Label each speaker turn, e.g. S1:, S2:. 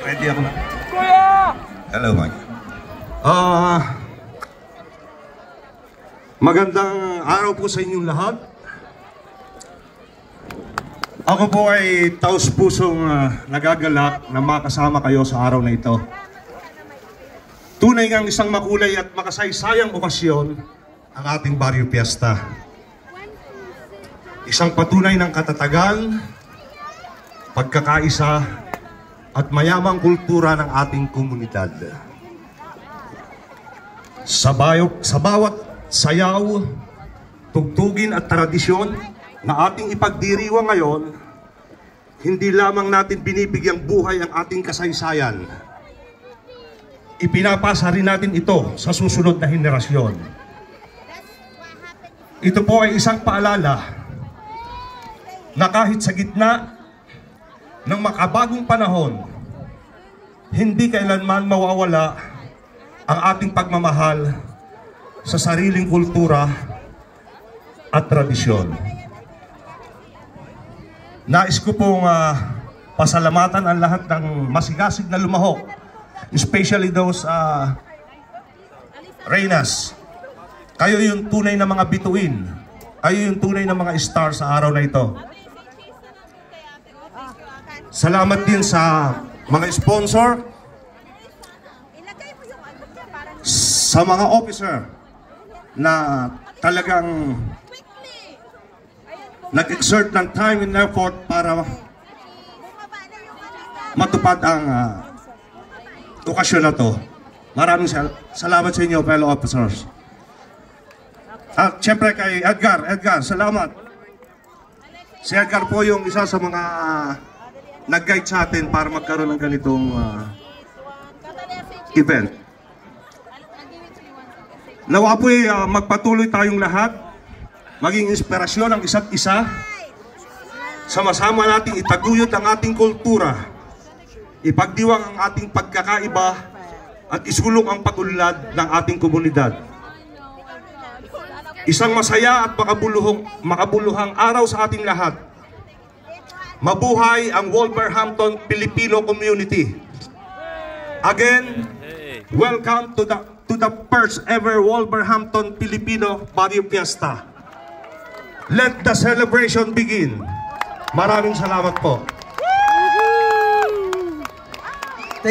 S1: Ready ako na.
S2: Kuya!
S1: Hello, Mike. Magandang araw po sa inyong lahat. Ako po ay taus-pusong nagagalak na makasama kayo sa araw na ito. Tunay ngang isang makulay at makasaysayang okasyon ang ating Barrio Fiesta. Isang patunay ng katatagan, pagkakaisa at mayamang kultura ng ating komunidad. Sa bawat sayaw, tugtugin at tradisyon na ating ipagdiriwang ngayon, hindi lamang natin binibigyang buhay ang ating kasaysayan. Ipinapasa rin natin ito sa susunod na henerasyon. Ito po ay isang paalala na kahit sa gitna ng makabagong panahon, hindi kailanman mawawala ang ating pagmamahal sa sariling kultura at tradisyon. Nais ko pong pasalamatan ang lahat ng masigasig na lumahok, especially those Reynas. Kayo yung tunay na mga bituin. Kayo yung tunay na mga star sa araw na ito. Salamat din sa mga sponsor, sa mga officer na talagang nag-exert ng time and effort para matupad ang okasyon na to. Maraming salamat sa inyo, fellow officers. At syempre kay Edgar, salamat. Si Edgar po yung isa sa mga nag-guide sa atin para magkaroon ng ganitong event. Nawa po'y magpatuloy tayong lahat, maging inspirasyon ang isa't isa, sama-sama nating itaguyod ang ating kultura, ipagdiwang ang ating pagkakaiba, at isulong ang pag-unlad ng ating komunidad. Isang masaya at makabuluhang araw sa ating lahat. Mabuhay ang Wolverhampton Filipino community. Again, welcome to the first ever Wolverhampton Filipino Barrio Fiesta. Let the celebration begin. Maraming salamat po.